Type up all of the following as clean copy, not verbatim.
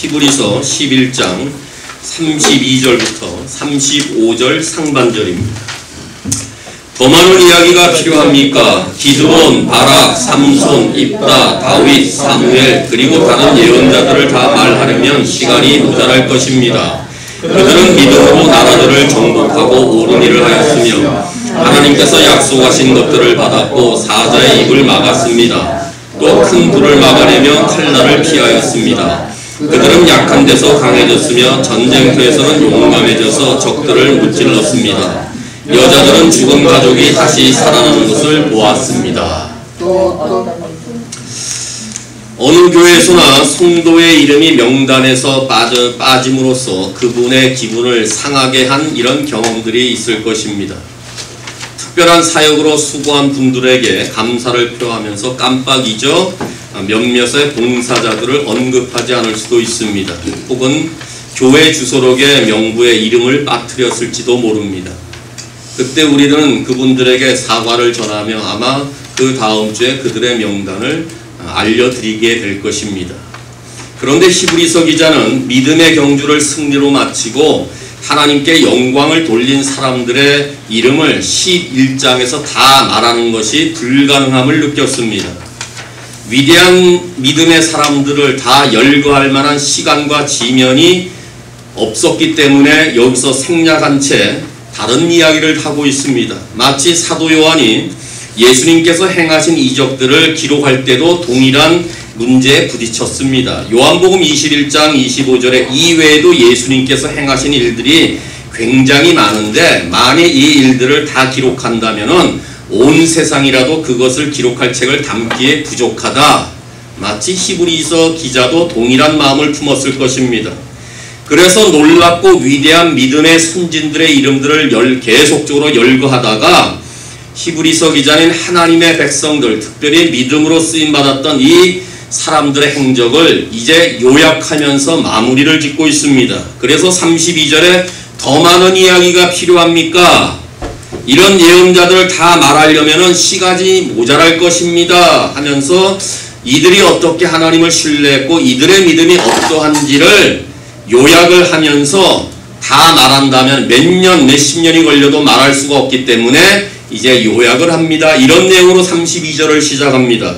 히브리서 11장 32절부터 35절 상반절입니다. 더 많은 이야기가 필요합니까? 기드온, 바락, 삼손, 입다, 다윗, 사무엘 그리고 다른 예언자들을 다 말하려면 시간이 모자랄 것입니다. 그들은 믿음으로 나라들을 정복하고 옳은 일을 하였으며 하나님께서 약속하신 것들을 받았고 사자의 입을 막았습니다. 또 큰 불을 막아내며 칼날을 피하였습니다. 그들은 약한 데서 강해졌으며 전쟁터에서는 용감해져서 적들을 무찔렀습니다. 여자들은 죽은 가족이 다시 살아나는 것을 보았습니다. 어느 교회에서나 성도의 이름이 명단에서 빠짐으로써 그분의 기분을 상하게 한 이런 경험들이 있을 것입니다. 특별한 사역으로 수고한 분들에게 감사를 표하면서 깜빡 잊어 몇몇의 봉사자들을 언급하지 않을 수도 있습니다. 혹은 교회 주소록에 명부의 이름을 빠뜨렸을지도 모릅니다. 그때 우리는 그분들에게 사과를 전하며 아마 그 다음 주에 그들의 명단을 알려드리게 될 것입니다. 그런데 히브리서 기자는 믿음의 경주를 승리로 마치고 하나님께 영광을 돌린 사람들의 이름을 11장에서 다 말하는 것이 불가능함을 느꼈습니다. 위대한 믿음의 사람들을 다 열거할 만한 시간과 지면이 없었기 때문에 여기서 생략한 채 다른 이야기를 하고 있습니다. 마치 사도 요한이 예수님께서 행하신 이적들을 기록할 때도 동일한 문제에 부딪혔습니다. 요한복음 21장 25절에 이외에도 예수님께서 행하신 일들이 굉장히 많은데 만일 이 일들을 다 기록한다면은 온 세상이라도 그것을 기록할 책을 담기에 부족하다. 마치 히브리서 기자도 동일한 마음을 품었을 것입니다. 그래서 놀랍고 위대한 믿음의 선진들의 이름들을 계속적으로 열거하다가 히브리서 기자는 하나님의 백성들, 특별히 믿음으로 쓰임받았던 이 사람들의 행적을 이제 요약하면서 마무리를 짓고 있습니다. 그래서 32절에 더 많은 이야기가 필요합니까? 이런 예언자들을 다 말하려면 시간이 모자랄 것입니다 하면서 이들이 어떻게 하나님을 신뢰했고 이들의 믿음이 어떠한지를 요약을 하면서 다 말한다면 몇 년, 몇십 년이 걸려도 말할 수가 없기 때문에 이제 요약을 합니다. 이런 내용으로 32절을 시작합니다.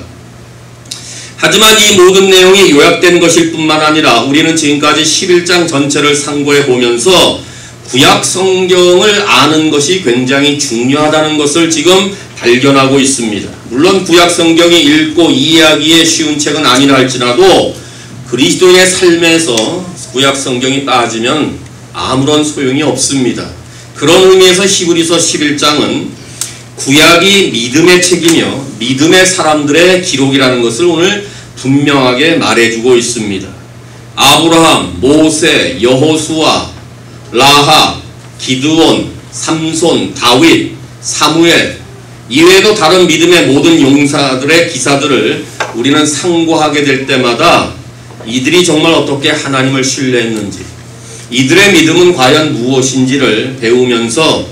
하지만 이 모든 내용이 요약된 것일 뿐만 아니라 우리는 지금까지 11장 전체를 상고해 보면서 구약 성경을 아는 것이 굉장히 중요하다는 것을 지금 발견하고 있습니다. 물론 구약 성경이 읽고 이해하기에 쉬운 책은 아니라 할지라도 그리스도인의 삶에서 구약 성경이 빠지면 아무런 소용이 없습니다. 그런 의미에서 히브리서 11장은 구약이 믿음의 책이며 믿음의 사람들의 기록이라는 것을 오늘 분명하게 말해주고 있습니다. 아브라함, 모세, 여호수아, 라합, 기드온, 삼손, 다윗, 사무엘 이외에도 다른 믿음의 모든 용사들의 기사들을 우리는 상고하게 될 때마다 이들이 정말 어떻게 하나님을 신뢰했는지 이들의 믿음은 과연 무엇인지를 배우면서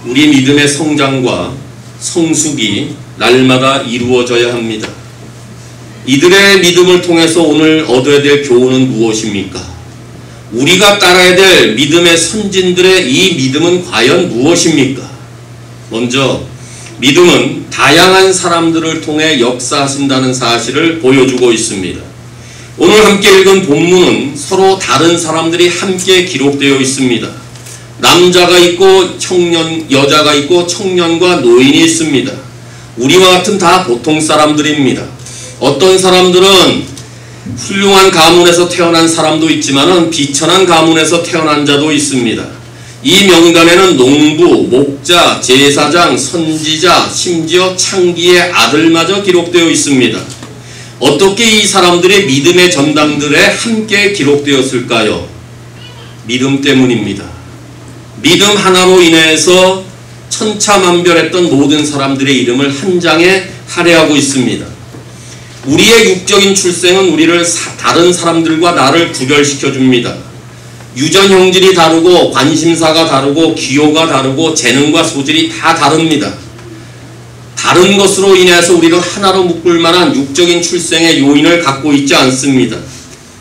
우리 믿음의 성장과 성숙이 날마다 이루어져야 합니다. 이들의 믿음을 통해서 오늘 얻어야 될 교훈은 무엇입니까? 우리가 따라야 될 믿음의 선진들의 이 믿음은 과연 무엇입니까? 먼저 믿음은 다양한 사람들을 통해 역사하신다는 사실을 보여주고 있습니다. 오늘 함께 읽은 본문은 서로 다른 사람들이 함께 기록되어 있습니다. 남자가 있고 청년, 여자가 있고 청년과 노인이 있습니다. 우리와 같은 다 보통 사람들입니다. 어떤 사람들은 훌륭한 가문에서 태어난 사람도 있지만은 비천한 가문에서 태어난 자도 있습니다. 이 명단에는 농부, 목자, 제사장, 선지자, 심지어 창기의 아들마저 기록되어 있습니다. 어떻게 이 사람들이 믿음의 전당들에 함께 기록되었을까요? 믿음 때문입니다. 믿음 하나로 인해서 천차만별했던 모든 사람들의 이름을 한 장에 할애하고 있습니다. 우리의 육적인 출생은 우리를 다른 사람들과 나를 구별시켜 줍니다. 유전 형질이 다르고 관심사가 다르고 기호가 다르고 재능과 소질이 다 다릅니다. 다른 것으로 인해서 우리를 하나로 묶을 만한 육적인 출생의 요인을 갖고 있지 않습니다.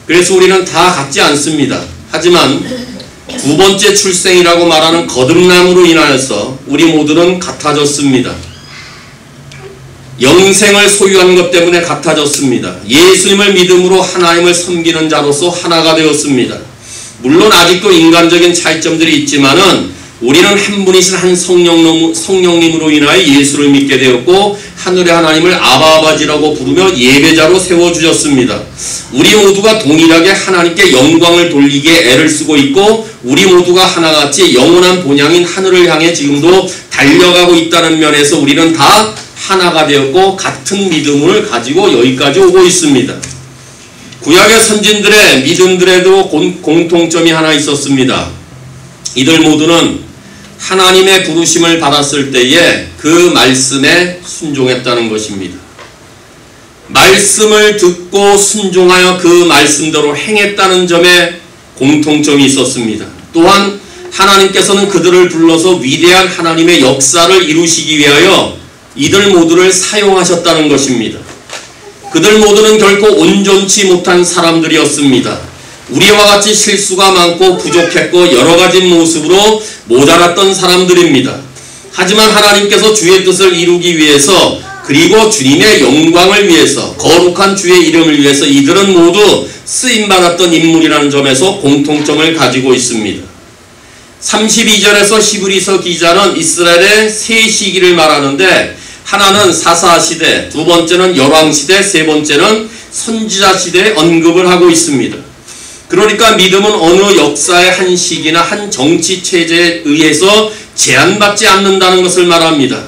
그래서 우리는 다 같지 않습니다. 하지만 두 번째 출생이라고 말하는 거듭남으로 인하여서 우리 모두는 같아졌습니다. 영생을 소유한 것 때문에 같아졌습니다. 예수님을 믿음으로 하나님을 섬기는 자로서 하나가 되었습니다. 물론 아직도 인간적인 차이점들이 있지만은 우리는 한 분이신 한 성령님으로 인하여 예수를 믿게 되었고 하늘의 하나님을 아바아버지라고 부르며 예배자로 세워주셨습니다. 우리 모두가 동일하게 하나님께 영광을 돌리기에 애를 쓰고 있고 우리 모두가 하나같이 영원한 본향인 하늘을 향해 지금도 달려가고 있다는 면에서 우리는 다 하나가 되었고 같은 믿음을 가지고 여기까지 오고 있습니다. 구약의 선진들의 믿음들에도 공통점이 하나 있었습니다. 이들 모두는 하나님의 부르심을 받았을 때에 그 말씀에 순종했다는 것입니다. 말씀을 듣고 순종하여 그 말씀대로 행했다는 점에 공통점이 있었습니다. 또한 하나님께서는 그들을 불러서 위대한 하나님의 역사를 이루시기 위하여 이들 모두를 사용하셨다는 것입니다. 그들 모두는 결코 온전치 못한 사람들이었습니다. 우리와 같이 실수가 많고 부족했고 여러가지 모습으로 모자랐던 사람들입니다. 하지만 하나님께서 주의 뜻을 이루기 위해서 그리고 주님의 영광을 위해서 거룩한 주의 이름을 위해서 이들은 모두 쓰임받았던 인물이라는 점에서 공통점을 가지고 있습니다. 32절에서 히브리서 기자는 이스라엘의 세 시기를 말하는데 하나는 사사시대, 두 번째는 열왕시대, 세 번째는 선지자시대에 언급을 하고 있습니다. 그러니까 믿음은 어느 역사의 한 시기나 한 정치체제에 의해서 제한받지 않는다는 것을 말합니다.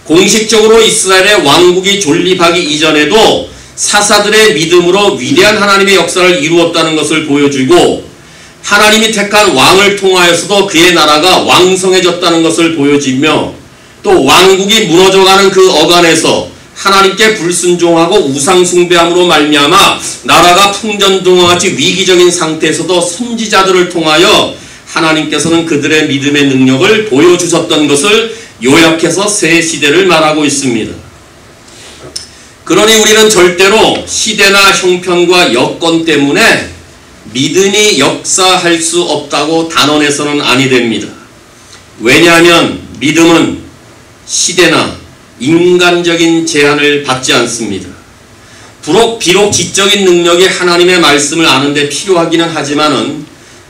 공식적으로 이스라엘의 왕국이 존립하기 이전에도 사사들의 믿음으로 위대한 하나님의 역사를 이루었다는 것을 보여주고 하나님이 택한 왕을 통하여서도 그의 나라가 왕성해졌다는 것을 보여주며 또 왕국이 무너져가는 그 어간에서 하나님께 불순종하고 우상숭배함으로 말미암아 나라가 풍전등화같이 위기적인 상태에서도 선지자들을 통하여 하나님께서는 그들의 믿음의 능력을 보여주셨던 것을 요약해서 새 시대를 말하고 있습니다. 그러니 우리는 절대로 시대나 형편과 여건 때문에 믿음이 역사할 수 없다고 단언해서는 아니 됩니다. 왜냐하면 믿음은 시대나 인간적인 제한을 받지 않습니다. 비록 지적인 능력이 하나님의 말씀을 아는 데 필요하기는 하지만은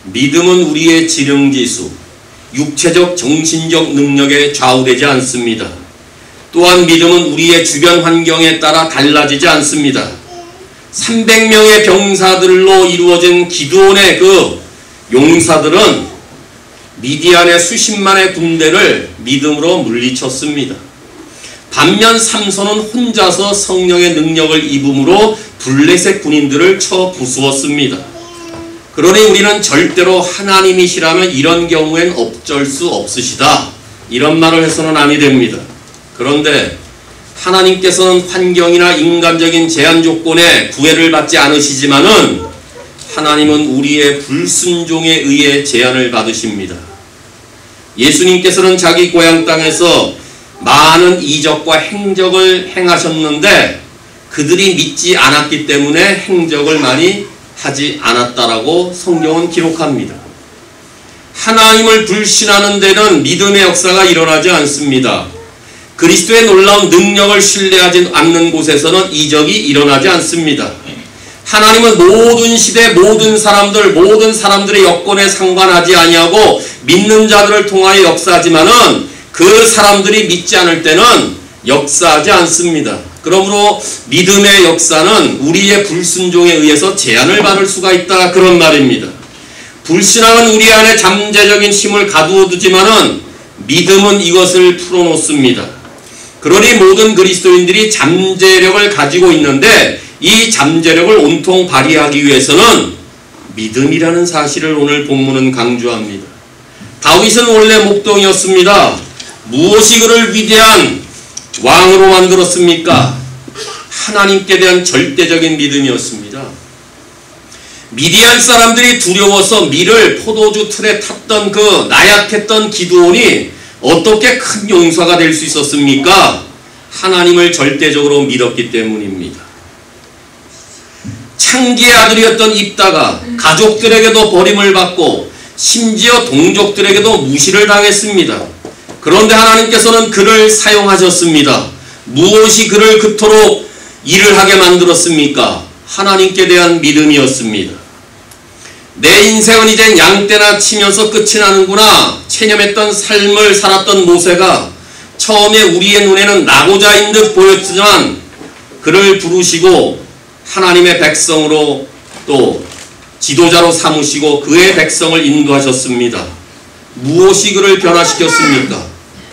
믿음은 우리의 지능지수, 육체적 정신적 능력에 좌우되지 않습니다. 또한 믿음은 우리의 주변 환경에 따라 달라지지 않습니다. 300명의 병사들로 이루어진 기드온의 그 용사들은 미디안의 수십만의 군대를 믿음으로 물리쳤습니다. 반면 삼손은 혼자서 성령의 능력을 입음으로 블레셋 군인들을 쳐 부수었습니다. 그러니 우리는 절대로 하나님이시라면 이런 경우엔 어쩔 수 없으시다 이런 말을 해서는 아니 됩니다. 그런데 하나님께서는 환경이나 인간적인 제한 조건에 구애를 받지 않으시지만은 하나님은 우리의 불순종에 의해 제한을 받으십니다. 예수님께서는 자기 고향 땅에서 많은 이적과 행적을 행하셨는데 그들이 믿지 않았기 때문에 행적을 많이 하지 않았다라고 성경은 기록합니다. 하나님을 불신하는 데는 믿음의 역사가 일어나지 않습니다. 그리스도의 놀라운 능력을 신뢰하지 않는 곳에서는 이적이 일어나지 않습니다. 하나님은 모든 시대 모든 사람들의 여건에 상관하지 아니하고 믿는 자들을 통하여 역사하지만은 그 사람들이 믿지 않을 때는 역사하지 않습니다. 그러므로 믿음의 역사는 우리의 불순종에 의해서 제한을 받을 수가 있다 그런 말입니다. 불신앙은 우리 안에 잠재적인 힘을 가두어 두지만은 믿음은 이것을 풀어놓습니다. 그러니 모든 그리스도인들이 잠재력을 가지고 있는데 이 잠재력을 온통 발휘하기 위해서는 믿음이라는 사실을 오늘 본문은 강조합니다. 다윗은 원래 목동이었습니다. 무엇이 그를 위대한 왕으로 만들었습니까? 하나님께 대한 절대적인 믿음이었습니다. 미디안 사람들이 두려워서 밀을 포도주 틀에 탔던 그 나약했던 기드온이 어떻게 큰 용사가 될 수 있었습니까? 하나님을 절대적으로 믿었기 때문입니다. 창기의 아들이었던 입다가 가족들에게도 버림을 받고 심지어 동족들에게도 무시를 당했습니다. 그런데 하나님께서는 그를 사용하셨습니다. 무엇이 그를 그토록 일을 하게 만들었습니까? 하나님께 대한 믿음이었습니다. 내 인생은 이젠 양떼나 치면서 끝이 나는구나 체념했던 삶을 살았던 모세가 처음에 우리의 눈에는 낙오자인 듯 보였지만 그를 부르시고 하나님의 백성으로 또 지도자로 삼으시고 그의 백성을 인도하셨습니다. 무엇이 그를 변화시켰습니까?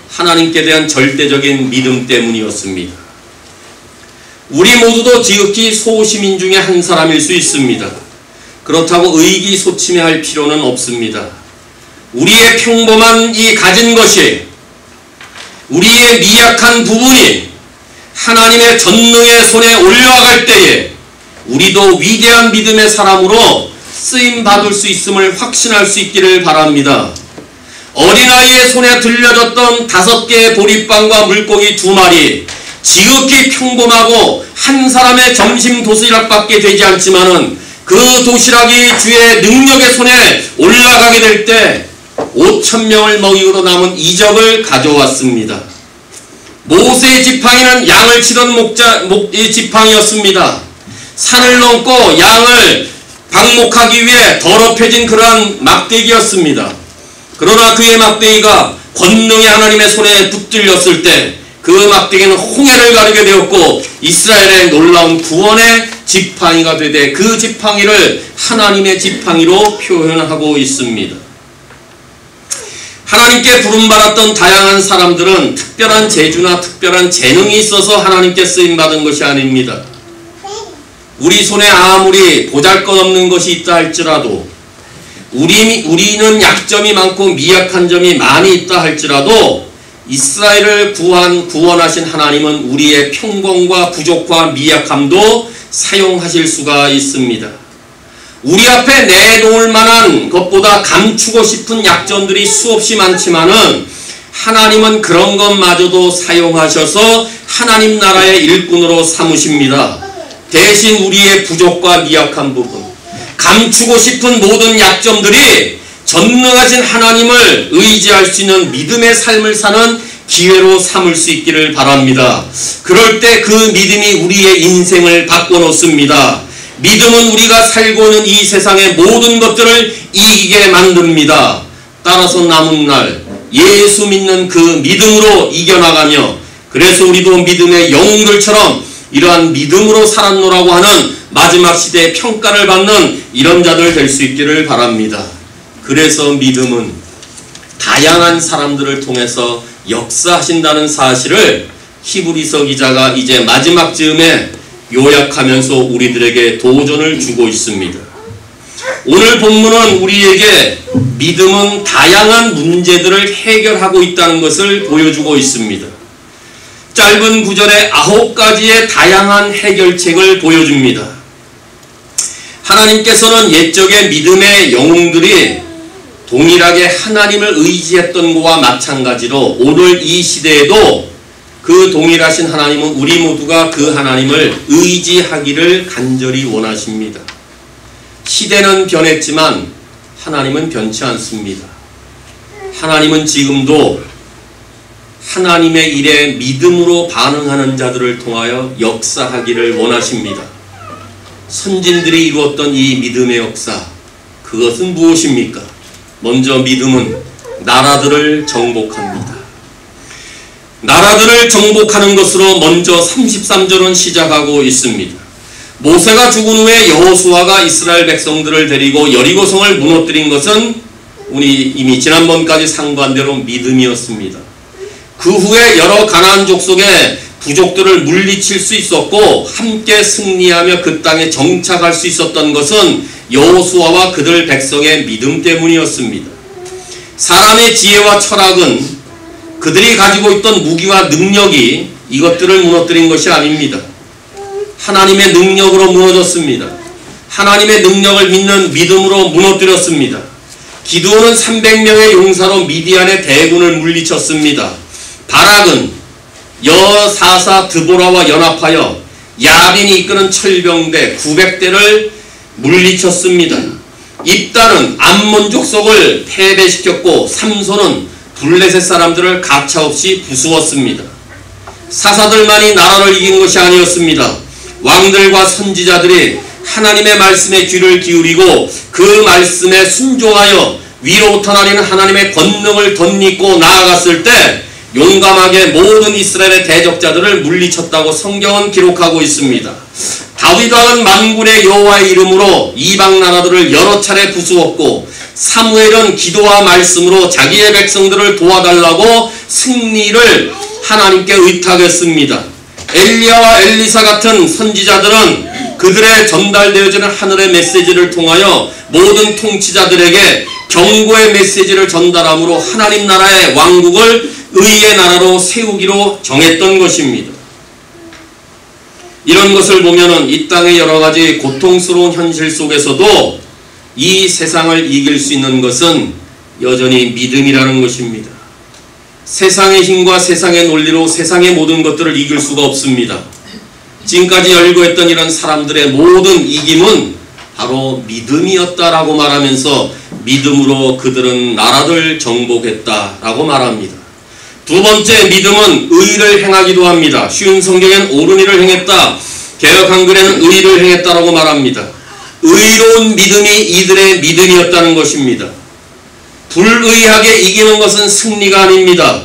하나님께 대한 절대적인 믿음 때문이었습니다. 우리 모두도 지극히 소시민 중에 한 사람일 수 있습니다. 그렇다고 의기소침해할 필요는 없습니다. 우리의 평범한 이 가진 것이 우리의 미약한 부분이 하나님의 전능의 손에 올라갈 때에 우리도 위대한 믿음의 사람으로 쓰임받을 수 있음을 확신할 수 있기를 바랍니다. 어린아이의 손에 들려졌던 5개의 보리빵과 물고기 2마리 지극히 평범하고 한 사람의 점심 도시락밖에 되지 않지만은 그 도시락이 주의 능력의 손에 올라가게 될 때 5,000명을 먹이고 남은 이적을 가져왔습니다. 모세의 지팡이는 양을 치던 지팡이였습니다. 산을 넘고 양을 방목하기 위해 더럽혀진 그러한 막대기였습니다. 그러나 그의 막대기가 권능의 하나님의 손에 붙들렸을 때 그 막대기는 홍해를 가르게 되었고 이스라엘의 놀라운 구원의 지팡이가 되되 그 지팡이를 하나님의 지팡이로 표현하고 있습니다. 하나님께 부름받았던 다양한 사람들은 특별한 재주나 특별한 재능이 있어서 하나님께 쓰임받은 것이 아닙니다. 우리 손에 아무리 보잘것없는 것이 있다 할지라도 우리는 약점이 많고 미약한 점이 많이 있다 할지라도 이스라엘을 구원하신 하나님은 우리의 평범과 부족과 미약함도 사용하실 수가 있습니다. 우리 앞에 내놓을 만한 것보다 감추고 싶은 약점들이 수없이 많지만은 하나님은 그런 것마저도 사용하셔서 하나님 나라의 일꾼으로 삼으십니다. 대신 우리의 부족과 미약한 부분, 감추고 싶은 모든 약점들이 전능하신 하나님을 의지할 수 있는 믿음의 삶을 사는 기회로 삼을 수 있기를 바랍니다. 그럴 때 그 믿음이 우리의 인생을 바꿔놓습니다. 믿음은 우리가 살고 있는 이 세상의 모든 것들을 이기게 만듭니다. 따라서 남은 날 예수 믿는 그 믿음으로 이겨나가며 그래서 우리도 믿음의 영웅들처럼 이러한 믿음으로 살았노라고 하는 마지막 시대의 평가를 받는 이런 자들 될 수 있기를 바랍니다. 그래서 믿음은 다양한 사람들을 통해서 역사하신다는 사실을 히브리서 기자가 이제 마지막 즈음에 요약하면서 우리들에게 도전을 주고 있습니다. 오늘 본문은 우리에게 믿음은 다양한 문제들을 해결하고 있다는 것을 보여주고 있습니다. 짧은 구절에 9가지의 다양한 해결책을 보여줍니다. 하나님께서는 옛적의 믿음의 영웅들이 동일하게 하나님을 의지했던 것과 마찬가지로 오늘 이 시대에도 그 동일하신 하나님은 우리 모두가 그 하나님을 의지하기를 간절히 원하십니다. 시대는 변했지만 하나님은 변치 않습니다. 하나님은 지금도 하나님의 일에 믿음으로 반응하는 자들을 통하여 역사하기를 원하십니다. 선진들이 이루었던 이 믿음의 역사, 그것은 무엇입니까? 먼저 믿음은 나라들을 정복합니다. 나라들을 정복하는 것으로 먼저 33절은 시작하고 있습니다. 모세가 죽은 후에 여호수아가 이스라엘 백성들을 데리고 여리고성을 무너뜨린 것은 우리 이미 지난번까지 상고한 대로 믿음이었습니다. 그 후에 여러 가나안 족속의 부족들을 물리칠 수 있었고 함께 승리하며 그 땅에 정착할 수 있었던 것은 여호수아와 그들 백성의 믿음 때문이었습니다. 사람의 지혜와 철학은 그들이 가지고 있던 무기와 능력이 이것들을 무너뜨린 것이 아닙니다. 하나님의 능력으로 무너졌습니다. 하나님의 능력을 믿는 믿음으로 무너뜨렸습니다. 기드온은 300명의 용사로 미디안의 대군을 물리쳤습니다. 바락은 여사사 드보라와 연합하여 야빈이 이끄는 철병대 900대를 물리쳤습니다. 입단은 암몬 족속을 패배시켰고 삼손은 블레셋 사람들을 가차없이 부수었습니다. 사사들만이 나라를 이긴 것이 아니었습니다. 왕들과 선지자들이 하나님의 말씀에 귀를 기울이고 그 말씀에 순종하여 위로부터 나리는 하나님의 권능을 덧입고 나아갔을 때 용감하게 모든 이스라엘의 대적자들을 물리쳤다고 성경은 기록하고 있습니다. 다윗 왕은 만군의 여호와의 이름으로 이방 나라들을 여러 차례 부수었고 사무엘은 기도와 말씀으로 자기의 백성들을 도와달라고 승리를 하나님께 의탁했습니다. 엘리야와 엘리사 같은 선지자들은 그들의 전달되어지는 하늘의 메시지를 통하여 모든 통치자들에게 경고의 메시지를 전달함으로 하나님 나라의 왕국을 의의 나라로 세우기로 정했던 것입니다. 이런 것을 보면은 이 땅의 여러 가지 고통스러운 현실 속에서도 이 세상을 이길 수 있는 것은 여전히 믿음이라는 것입니다. 세상의 힘과 세상의 논리로 세상의 모든 것들을 이길 수가 없습니다. 지금까지 열거했던 이런 사람들의 모든 이김은 바로 믿음이었다라고 말하면서 믿음으로 그들은 나라를 정복했다라고 말합니다. 두 번째, 믿음은 의를 행하기도 합니다. 쉬운 성경엔 옳은 일을 행했다, 개역 한글에는 의를 행했다라고 말합니다. 의로운 믿음이 이들의 믿음이었다는 것입니다. 불의하게 이기는 것은 승리가 아닙니다.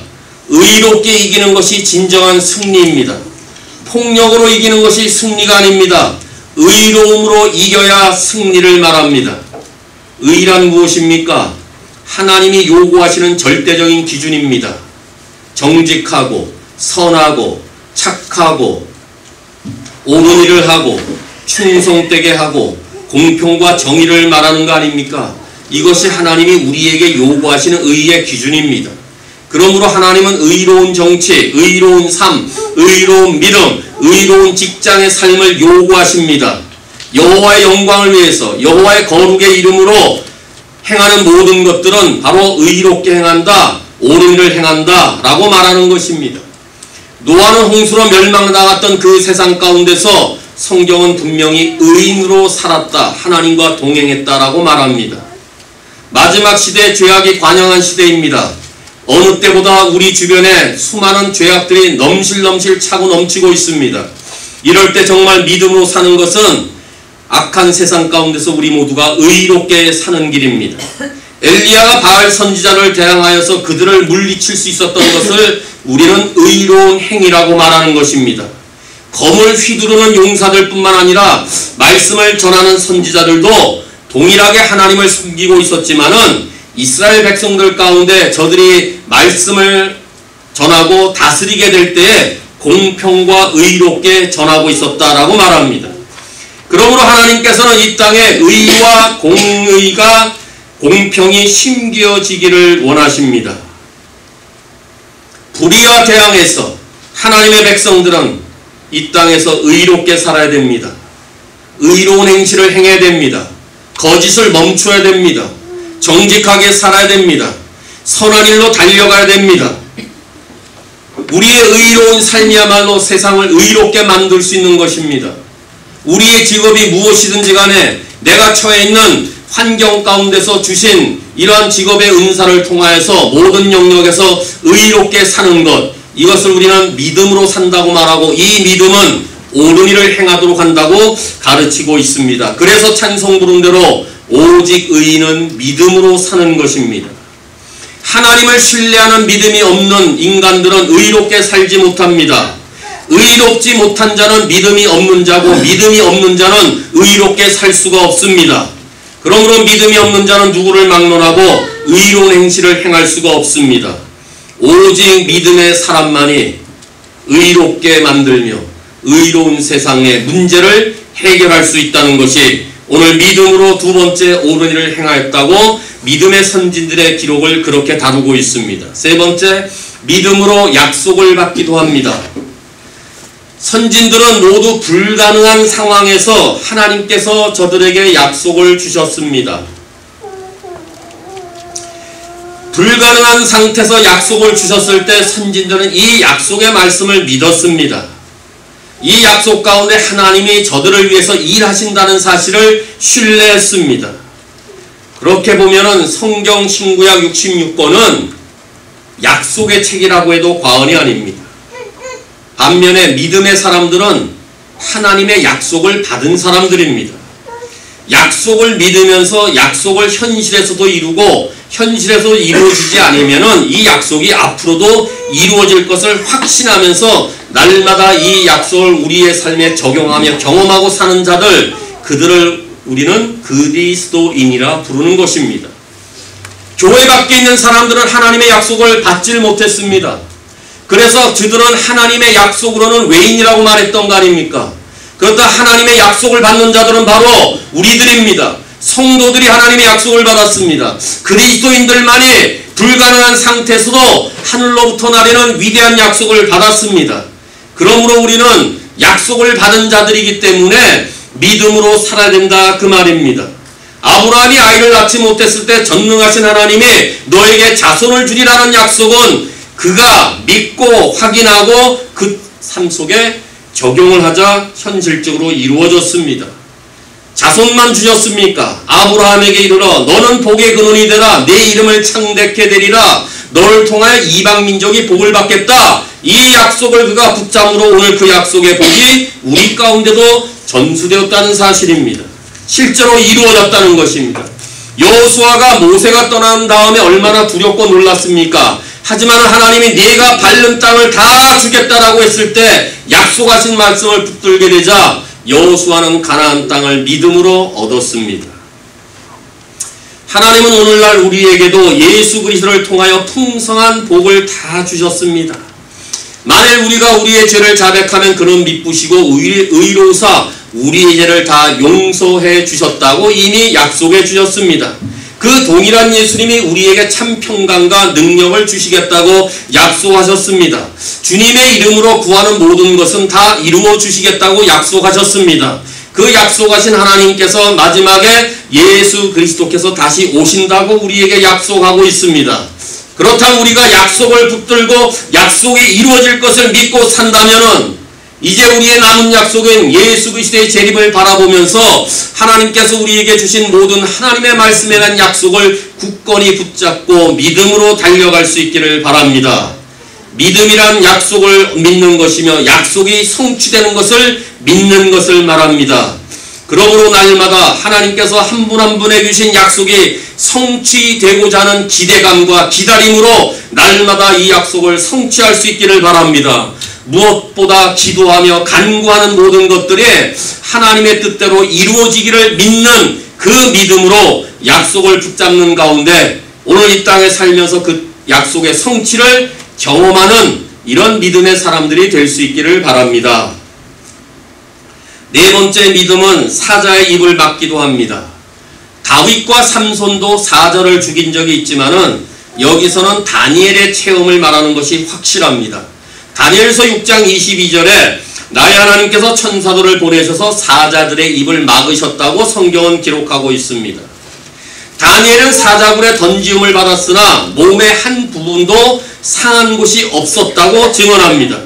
의롭게 이기는 것이 진정한 승리입니다. 폭력으로 이기는 것이 승리가 아닙니다. 의로움으로 이겨야 승리를 말합니다. 의란 무엇입니까? 하나님이 요구하시는 절대적인 기준입니다. 정직하고 선하고 착하고 옳은 일을 하고 충성되게 하고 공평과 정의를 말하는 거 아닙니까? 이것이 하나님이 우리에게 요구하시는 의의 기준입니다. 그러므로 하나님은 의로운 정치, 의로운 삶, 의로운 믿음, 의로운 직장의 삶을 요구하십니다. 여호와의 영광을 위해서 여호와의 거룩의 이름으로 행하는 모든 것들은 바로 의롭게 행한다, 옳은 일을 행한다 라고 말하는 것입니다. 노아는 홍수로 멸망당했던 그 세상 가운데서 성경은 분명히 의인으로 살았다, 하나님과 동행했다라고 말합니다. 마지막 시대 죄악이 관영한 시대입니다. 어느 때보다 우리 주변에 수많은 죄악들이 넘실넘실 차고 넘치고 있습니다. 이럴 때 정말 믿음으로 사는 것은 악한 세상 가운데서 우리 모두가 의롭게 사는 길입니다. 엘리야가 바알 선지자를 대항하여서 그들을 물리칠 수 있었던 것을 우리는 의로운 행위라고 말하는 것입니다. 검을 휘두르는 용사들 뿐만 아니라 말씀을 전하는 선지자들도 동일하게 하나님을 섬기고 있었지만은 이스라엘 백성들 가운데 저들이 말씀을 전하고 다스리게 될 때에 공평과 의롭게 전하고 있었다라고 말합니다. 그러므로 하나님께서는 이 땅에 의와 공의가 공평이 심겨지기를 원하십니다. 불의와 대항해서 하나님의 백성들은 이 땅에서 의롭게 살아야 됩니다. 의로운 행실을 행해야 됩니다. 거짓을 멈춰야 됩니다. 정직하게 살아야 됩니다. 선한 일로 달려가야 됩니다. 우리의 의로운 삶이야말로 세상을 의롭게 만들 수 있는 것입니다. 우리의 직업이 무엇이든지 간에 내가 처해 있는 환경 가운데서 주신 이러한 직업의 은사를 통하여서 모든 영역에서 의롭게 사는 것, 이것을 우리는 믿음으로 산다고 말하고 이 믿음은 옳은 일을 행하도록 한다고 가르치고 있습니다. 그래서 찬송 부른 대로 오직 의인은 믿음으로 사는 것입니다. 하나님을 신뢰하는 믿음이 없는 인간들은 의롭게 살지 못합니다. 의롭지 못한 자는 믿음이 없는 자고 믿음이 없는 자는 의롭게 살 수가 없습니다. 그러므로 믿음이 없는 자는 누구를 막론하고 의로운 행실을 행할 수가 없습니다. 오직 믿음의 사람만이 의롭게 만들며 의로운 세상의 문제를 해결할 수 있다는 것이 오늘 믿음으로 두 번째 옳은 일을 행하였다고 믿음의 선진들의 기록을 그렇게 다루고 있습니다. 세 번째, 믿음으로 약속을 받기도 합니다. 선진들은 모두 불가능한 상황에서 하나님께서 저들에게 약속을 주셨습니다. 불가능한 상태에서 약속을 주셨을 때 선진들은 이 약속의 말씀을 믿었습니다. 이 약속 가운데 하나님이 저들을 위해서 일하신다는 사실을 신뢰했습니다. 그렇게 보면은 성경 신구약 66권은 약속의 책이라고 해도 과언이 아닙니다. 반면에 믿음의 사람들은 하나님의 약속을 받은 사람들입니다. 약속을 믿으면서 약속을 현실에서도 이루고 현실에서 이루어지지 않으면은 이 약속이 앞으로도 이루어질 것을 확신하면서 날마다 이 약속을 우리의 삶에 적용하며 경험하고 사는 자들, 그들을 우리는 그리스도인이라 부르는 것입니다. 교회 밖에 있는 사람들은 하나님의 약속을 받질 못했습니다. 그래서 그들은 하나님의 약속으로는 외인이라고 말했던 거 아닙니까? 그렇다 하나님의 약속을 받는 자들은 바로 우리들입니다. 성도들이 하나님의 약속을 받았습니다. 그리스도인들만이 불가능한 상태에서도 하늘로부터 나리는 위대한 약속을 받았습니다. 그러므로 우리는 약속을 받은 자들이기 때문에 믿음으로 살아야 된다 그 말입니다. 아브라함이 아이를 낳지 못했을 때 전능하신 하나님이 너에게 자손을 주리라는 약속은 그가 믿고 확인하고 그 삶 속에 적용을 하자 현실적으로 이루어졌습니다. 자손만 주셨습니까? 아브라함에게 이르러 너는 복의 근원이 되라. 내 이름을 창대케 되리라. 너를 통하여 이방민족이 복을 받겠다. 이 약속을 그가 붙잡으로 오늘 그 약속의 복이 우리 가운데도 전수되었다는 사실입니다. 실제로 이루어졌다는 것입니다. 여호수아가 모세가 떠난 다음에 얼마나 두렵고 놀랐습니까? 하지만 하나님이 네가 밟는 땅을 다 주겠다라고 했을 때 약속하신 말씀을 붙들게 되자 여호수아는 가나안 땅을 믿음으로 얻었습니다. 하나님은 오늘날 우리에게도 예수 그리스도를 통하여 풍성한 복을 다 주셨습니다. 만일 우리가 우리의 죄를 자백하면 그는 미쁘시고 의로우사 우리의 죄를 다 용서해 주셨다고 이미 약속해 주셨습니다. 그 동일한 예수님이 우리에게 참 평강과 능력을 주시겠다고 약속하셨습니다. 주님의 이름으로 구하는 모든 것은 다 이루어 주시겠다고 약속하셨습니다. 그 약속하신 하나님께서 마지막에 예수 그리스도께서 다시 오신다고 우리에게 약속하고 있습니다. 그렇다면 우리가 약속을 붙들고 약속이 이루어질 것을 믿고 산다면은 이제 우리의 남은 약속은 예수 그리스도의 재림을 바라보면서 하나님께서 우리에게 주신 모든 하나님의 말씀에 대한 약속을 굳건히 붙잡고 믿음으로 달려갈 수 있기를 바랍니다. 믿음이란 약속을 믿는 것이며 약속이 성취되는 것을 믿는 것을 말합니다. 그러므로 날마다 하나님께서 한 분 한 분에게 주신 약속이 성취되고자 하는 기대감과 기다림으로 날마다 이 약속을 성취할 수 있기를 바랍니다. 무엇보다 기도하며 간구하는 모든 것들이 하나님의 뜻대로 이루어지기를 믿는 그 믿음으로 약속을 붙잡는 가운데 오늘 이 땅에 살면서 그 약속의 성취를 경험하는 이런 믿음의 사람들이 될 수 있기를 바랍니다. 네 번째 믿음은 사자의 입을 막기도 합니다. 다윗과 삼손도 사자를 죽인 적이 있지만은 여기서는 다니엘의 체험을 말하는 것이 확실합니다. 다니엘서 6장 22절에 나의 하나님께서 천사들을 보내셔서 사자들의 입을 막으셨다고 성경은 기록하고 있습니다. 다니엘은 사자굴에 던지움을 받았으나 몸의 한 부분도 상한 곳이 없었다고 증언합니다.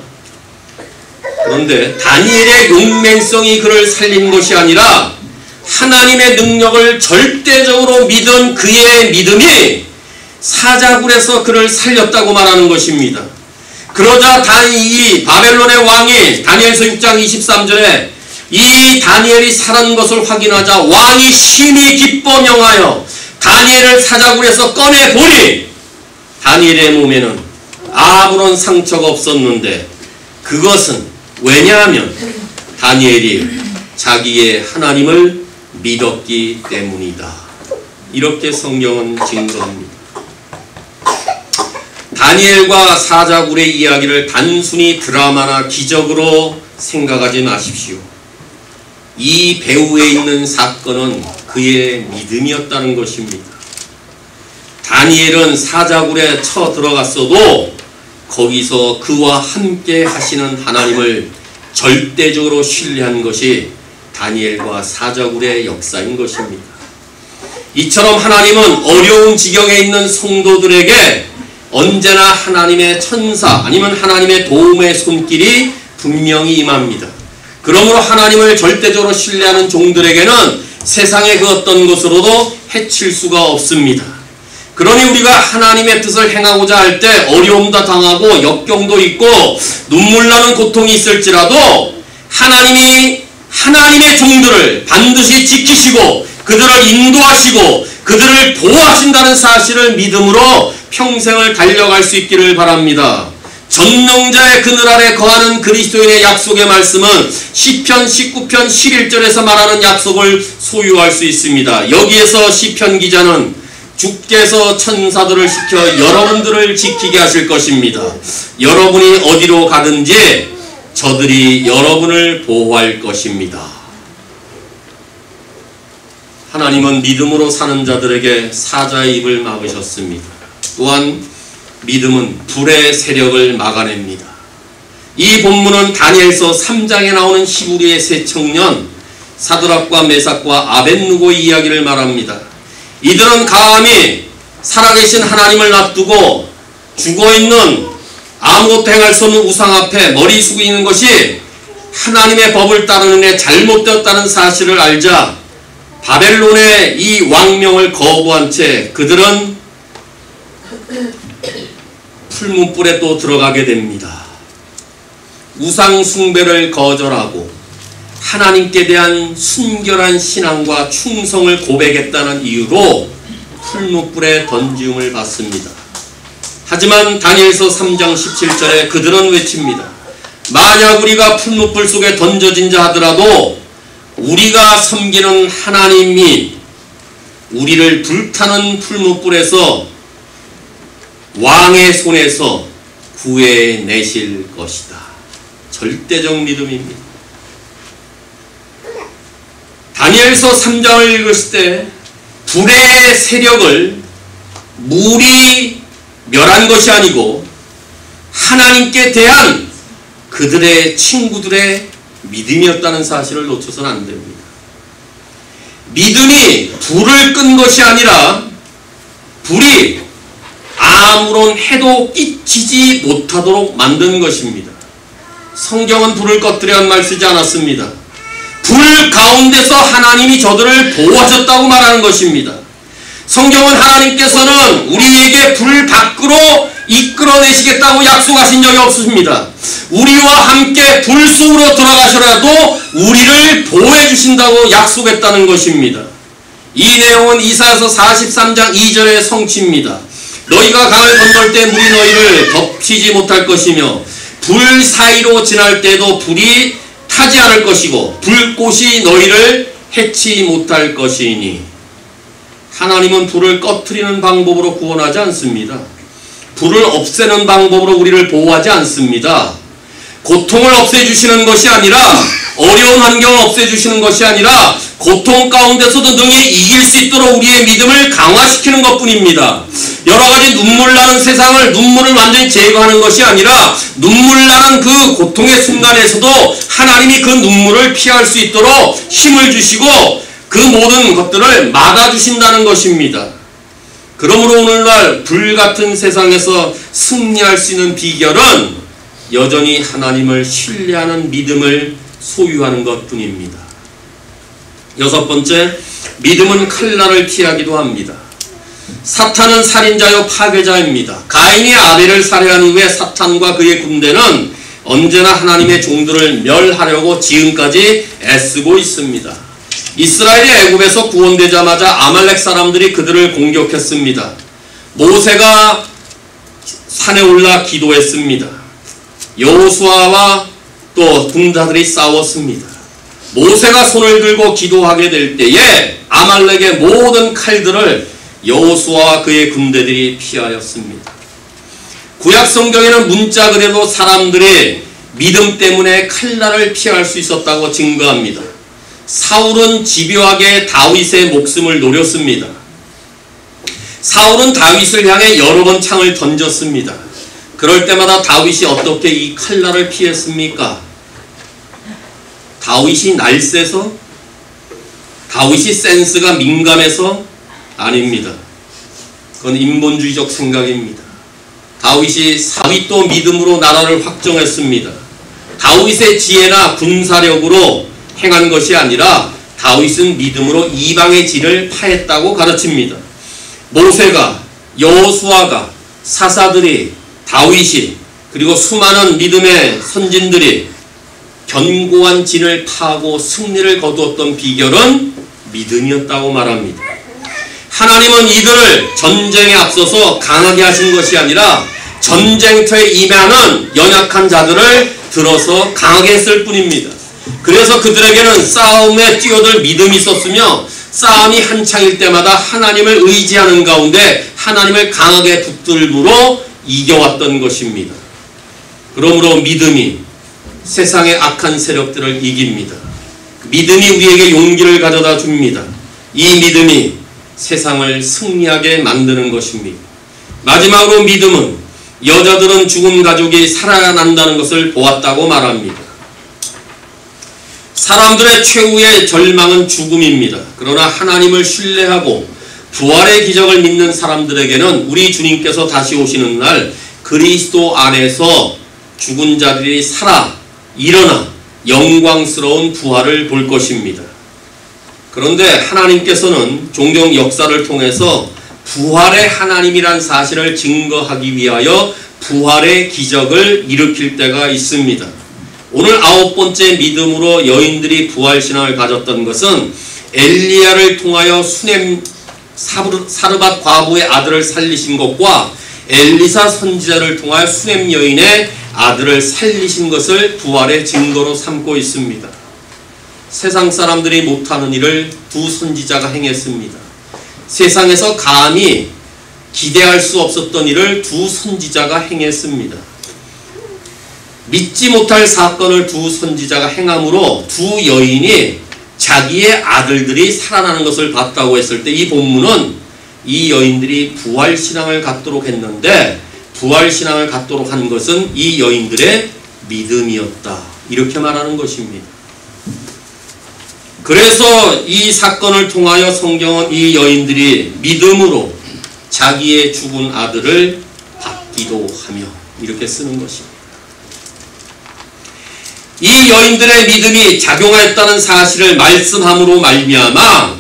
그런데 다니엘의 용맹성이 그를 살린 것이 아니라 하나님의 능력을 절대적으로 믿은 그의 믿음이 사자굴에서 그를 살렸다고 말하는 것입니다. 그러자 이 바벨론의 왕이 다니엘서 6장 23절에 이 다니엘이 살은 것을 확인하자 왕이 심히 기뻐 명하여 다니엘을 사자굴에서 꺼내보니 다니엘의 몸에는 아무런 상처가 없었는데 그것은 왜냐하면 다니엘이 자기의 하나님을 믿었기 때문이다. 이렇게 성경은 증거합니다. 다니엘과 사자굴의 이야기를 단순히 드라마나 기적으로 생각하지 마십시오. 이 배후에 있는 사건은 그의 믿음이었다는 것입니다. 다니엘은 사자굴에 들어갔어도 거기서 그와 함께 하시는 하나님을 절대적으로 신뢰한 것이 다니엘과 사자굴의 역사인 것입니다. 이처럼 하나님은 어려운 지경에 있는 성도들에게 언제나 하나님의 천사 아니면 하나님의 도움의 손길이 분명히 임합니다. 그러므로 하나님을 절대적으로 신뢰하는 종들에게는 세상의 그 어떤 것으로도 해칠 수가 없습니다. 그러니 우리가 하나님의 뜻을 행하고자 할 때 어려움도 당하고 역경도 있고 눈물 나는 고통이 있을지라도 하나님이 하나님의 종들을 반드시 지키시고 그들을 인도하시고 그들을 보호하신다는 사실을 믿음으로 평생을 달려갈 수 있기를 바랍니다. 전능자의 그늘 아래 거하는 그리스도인의 약속의 말씀은 시편 19편 11절에서 말하는 약속을 소유할 수 있습니다. 여기에서 시편 기자는 주께서 천사들을 시켜 여러분들을 지키게 하실 것입니다. 여러분이 어디로 가든지 저들이 여러분을 보호할 것입니다. 하나님은 믿음으로 사는 자들에게 사자의 입을 막으셨습니다. 또한 믿음은 불의 세력을 막아냅니다. 이 본문은 다니엘서 3장에 나오는 히브리의 세 청년 사드락과 메삭과 아벳느고의 이야기를 말합니다. 이들은 감히 살아계신 하나님을 놔두고 죽어있는 아무것도 행할 수 없는 우상 앞에 머리 숙이는 것이 하나님의 법을 따르는 데 잘못되었다는 사실을 알자 바벨론의 이 왕명을 거부한 채 그들은 풀문불에 또 들어가게 됩니다. 우상 숭배를 거절하고 하나님께 대한 순결한 신앙과 충성을 고백했다는 이유로 풀문불에 던지움을 받습니다. 하지만 다니엘서 3장 17절에 그들은 외칩니다. 만약 우리가 풀문불 속에 던져진 자 하더라도 우리가 섬기는 하나님이 우리를 불타는 풀문불에서 왕의 손에서 구해내실 것이다. 절대적 믿음입니다. 다니엘서 3장을 읽었을 때 불의 세력을 물이 멸한 것이 아니고 하나님께 대한 그들의 친구들의 믿음이었다는 사실을 놓쳐서는 안 됩니다. 믿음이 불을 끈 것이 아니라 불이 아무런 해도 끼치지 못하도록 만든 것입니다. 성경은 불을 꺼뜨려 말 쓰지 않았습니다. 불 가운데서 하나님이 저들을 보호하셨다고 말하는 것입니다. 성경은 하나님께서는 우리에게 불 밖으로 이끌어내시겠다고 약속하신 적이 없습니다. 우리와 함께 불 속으로 들어가셔라도 우리를 보호해 주신다고 약속했다는 것입니다. 이 내용은 이사야서 43장 2절의 성취입니다. 너희가 강을 건널 때 물이 너희를 덮치지 못할 것이며 불 사이로 지날 때도 불이 타지 않을 것이고 불꽃이 너희를 해치 못할 것이니. 하나님은 불을 꺼트리는 방법으로 구원하지 않습니다. 불을 없애는 방법으로 우리를 보호하지 않습니다. 고통을 없애주시는 것이 아니라 어려운 환경을 없애주시는 것이 아니라 고통 가운데서도 능히 이길 수 있도록 우리의 믿음을 강화시키는 것뿐입니다. 여러가지 눈물 나는 세상을 눈물을 완전히 제거하는 것이 아니라 눈물 나는 그 고통의 순간에서도 하나님이 그 눈물을 피할 수 있도록 힘을 주시고 그 모든 것들을 막아주신다는 것입니다. 그러므로 오늘날 불같은 세상에서 승리할 수 있는 비결은 여전히 하나님을 신뢰하는 믿음을 소유하는 것뿐입니다. 여섯 번째, 믿음은 칼날을 피하기도 합니다. 사탄은 살인자요 파괴자입니다. 가인이 아벨을 살해한 이후에 사탄과 그의 군대는 언제나 하나님의 종들을 멸하려고 지금까지 애쓰고 있습니다. 이스라엘이 애굽에서 구원되자마자 아말렉 사람들이 그들을 공격했습니다. 모세가 산에 올라 기도했습니다. 여호수아와 또 군사들이 싸웠습니다. 모세가 손을 들고 기도하게 될 때에 아말렉의 모든 칼들을 여호수아와 그의 군대들이 피하였습니다. 구약 성경에는 문자 그대로 사람들이 믿음 때문에 칼날을 피할 수 있었다고 증거합니다. 사울은 집요하게 다윗의 목숨을 노렸습니다. 사울은 다윗을 향해 여러 번 창을 던졌습니다. 그럴 때마다 다윗이 어떻게 이 칼날을 피했습니까? 다윗이 날쌔서? 다윗이 센스가 민감해서? 아닙니다. 그건 인본주의적 생각입니다. 다윗이 믿음으로 나라를 확정했습니다. 다윗의 지혜나 군사력으로 행한 것이 아니라 다윗은 믿음으로 이방의 진을 파했다고 가르칩니다. 모세가, 여호수아가, 사사들이, 다윗이, 그리고 수많은 믿음의 선진들이 견고한 진을 파고 승리를 거두었던 비결은 믿음이었다고 말합니다. 하나님은 이들을 전쟁에 앞서서 강하게 하신 것이 아니라 전쟁터에 임하는 연약한 자들을 들어서 강하게 했을 뿐입니다. 그래서 그들에게는 싸움에 뛰어들 믿음이 있었으며 싸움이 한창일 때마다 하나님을 의지하는 가운데 하나님을 강하게 붙들므로 이겨왔던 것입니다. 그러므로 믿음이 세상의 악한 세력들을 이깁니다. 믿음이 우리에게 용기를 가져다 줍니다. 이 믿음이 세상을 승리하게 만드는 것입니다. 마지막으로 믿음은 여자들은 죽은 가족이 살아난다는 것을 보았다고 말합니다. 사람들의 최후의 절망은 죽음입니다. 그러나 하나님을 신뢰하고 부활의 기적을 믿는 사람들에게는 우리 주님께서 다시 오시는 날 그리스도 안에서 죽은 자들이 살아 일어나 영광스러운 부활을 볼 것입니다. 그런데 하나님께서는 종종 역사를 통해서 부활의 하나님이란 사실을 증거하기 위하여 부활의 기적을 일으킬 때가 있습니다. 오늘 9번째 믿음으로 여인들이 부활신앙을 가졌던 것은 엘리야를 통하여 수넴 사르밧 과부의 아들을 살리신 것과 엘리사 선지자를 통하여 수넴 여인의 아들을 살리신 것을 부활의 증거로 삼고 있습니다. 세상 사람들이 못하는 일을 두 선지자가 행했습니다. 세상에서 감히 기대할 수 없었던 일을 두 선지자가 행했습니다. 믿지 못할 사건을 두 선지자가 행함으로 두 여인이 자기의 아들들이 살아나는 것을 봤다고 했을 때 이 본문은 이 여인들이 부활신앙을 갖도록 했는데 부활신앙을 갖도록 한 것은 이 여인들의 믿음이었다. 이렇게 말하는 것입니다. 그래서 이 사건을 통하여 성경은 이 여인들이 믿음으로 자기의 죽은 아들을 받기도 하며 이렇게 쓰는 것입니다. 이 여인들의 믿음이 작용하였다는 사실을 말씀함으로 말미암아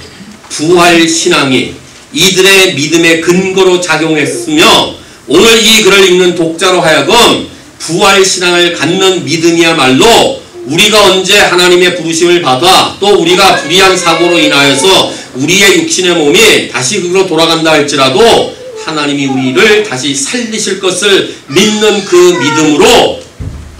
부활신앙이 이들의 믿음의 근거로 작용했으며 오늘 이 글을 읽는 독자로 하여금 부활신앙을 갖는 믿음이야말로 우리가 언제 하나님의 부르심을 받아 또 우리가 불의한 사고로 인하여서 우리의 육신의 몸이 다시 그로 돌아간다 할지라도 하나님이 우리를 다시 살리실 것을 믿는 그 믿음으로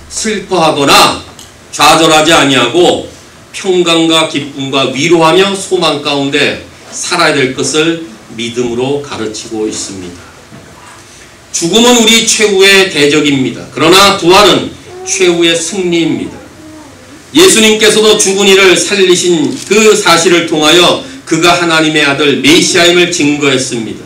슬퍼하거나 좌절하지 아니하고 평강과 기쁨과 위로하며 소망 가운데 살아야 될 것을 믿음으로 가르치고 있습니다. 죽음은 우리 최후의 대적입니다. 그러나 부활은 최후의 승리입니다. 예수님께서도 죽은 이를 살리신 그 사실을 통하여 그가 하나님의 아들 메시아임을 증거했습니다.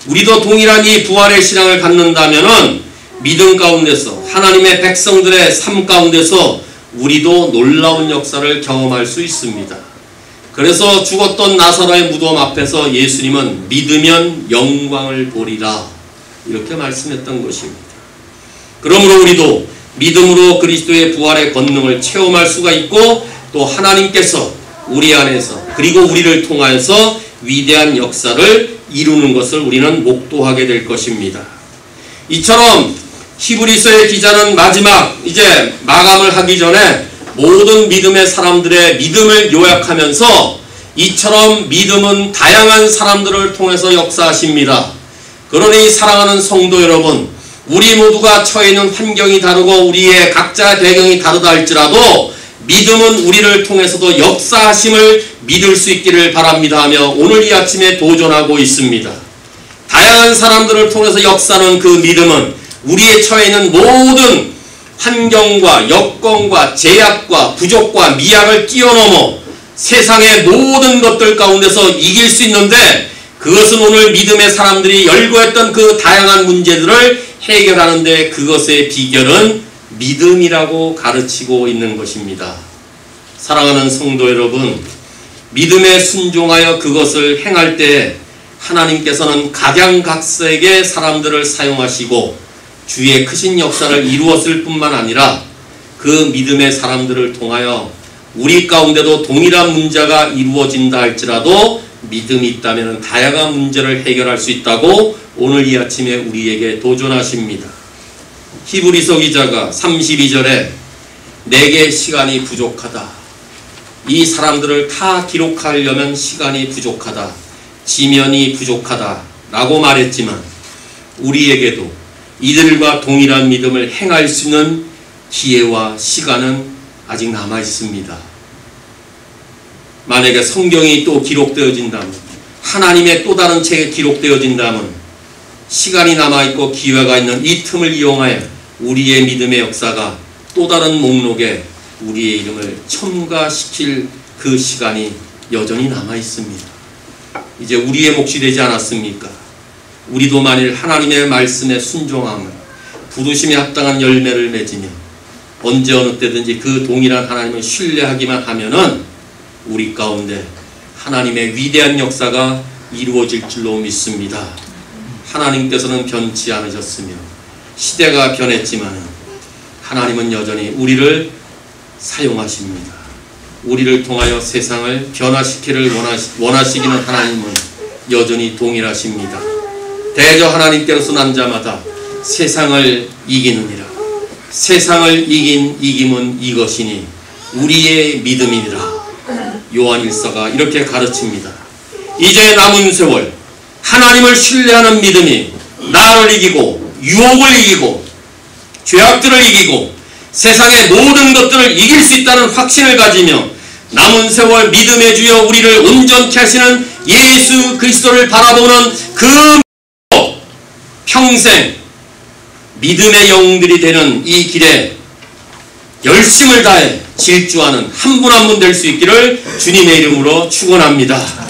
우리도 동일한 이 부활의 신앙을 갖는다면은 믿음 가운데서 하나님의 백성들의 삶 가운데서 우리도 놀라운 역사를 경험할 수 있습니다. 그래서 죽었던 나사로의 무덤 앞에서 예수님은 믿으면 영광을 보리라 이렇게 말씀했던 것입니다. 그러므로 우리도 믿음으로 그리스도의 부활의 권능을 체험할 수가 있고 또 하나님께서 우리 안에서 그리고 우리를 통하여서 위대한 역사를 이루는 것을 우리는 목도하게 될 것입니다. 이처럼 히브리서의 기자는 마지막 이제 마감을 하기 전에 모든 믿음의 사람들의 믿음을 요약하면서 이처럼 믿음은 다양한 사람들을 통해서 역사하십니다. 그러니 사랑하는 성도 여러분, 우리 모두가 처해 있는 환경이 다르고 우리의 각자의 배경이 다르다 할지라도 믿음은 우리를 통해서도 역사하심을 믿을 수 있기를 바랍니다 하며 오늘 이 아침에 도전하고 있습니다. 다양한 사람들을 통해서 역사하는 그 믿음은 우리의 처해 있는 모든 환경과 여건과 제약과 부족과 미약을 뛰어넘어 세상의 모든 것들 가운데서 이길 수 있는데 그것은 오늘 믿음의 사람들이 열거했던 그 다양한 문제들을 해결하는데 그것의 비결은 믿음이라고 가르치고 있는 것입니다. 사랑하는 성도 여러분, 믿음에 순종하여 그것을 행할 때 하나님께서는 각양각색의 사람들을 사용하시고 주의 크신 역사를 이루었을 뿐만 아니라 그 그 믿음의 사람들을 통하여 우리 가운데도 동일한 문제가 이루어진다 할지라도 믿음이 있다면 다양한 문제를 해결할 수 있다고 오늘 이 아침에 우리에게 도전하십니다. 히브리서 기자가 32절에 내게 시간이 부족하다. 이 사람들을 다 기록하려면 시간이 부족하다. 지면이 부족하다. 라고 말했지만 우리에게도 이들과 동일한 믿음을 행할 수 있는 기회와 시간은 아직 남아 있습니다. 만약에 성경이 또 기록되어진다면, 하나님의 또 다른 책에 기록되어진다면 시간이 남아있고 기회가 있는 이 틈을 이용하여 우리의 믿음의 역사가 또 다른 목록에 우리의 이름을 첨가시킬 그 시간이 여전히 남아있습니다. 이제 우리의 몫이 되지 않았습니까? 우리도 만일 하나님의 말씀에 순종함을, 부르심에 합당한 열매를 맺으며 언제 어느 때든지 그 동일한 하나님을 신뢰하기만 하면은 우리 가운데 하나님의 위대한 역사가 이루어질 줄로 믿습니다. 하나님께서는 변치 않으셨으며 시대가 변했지만 하나님은 여전히 우리를 사용하십니다. 우리를 통하여 세상을 변화시키기를 원하시기는 하나님은 여전히 동일하십니다. 대저 하나님께로서 난 자마다 세상을 이기느니라. 세상을 이긴 이김은 이것이니 우리의 믿음이니라. 요한일서가 이렇게 가르칩니다. 이제 남은 세월 하나님을 신뢰하는 믿음이 나를 이기고 유혹을 이기고 죄악들을 이기고 세상의 모든 것들을 이길 수 있다는 확신을 가지며 남은 세월 믿음의 주여 우리를 온전케 하시는 예수 그리스도를 바라보는 그 평생 믿음의 영웅들이 되는 이 길에 열심을 다해 질주하는 한 분 한 분 될 수 있기를 주님의 이름으로 축원합니다.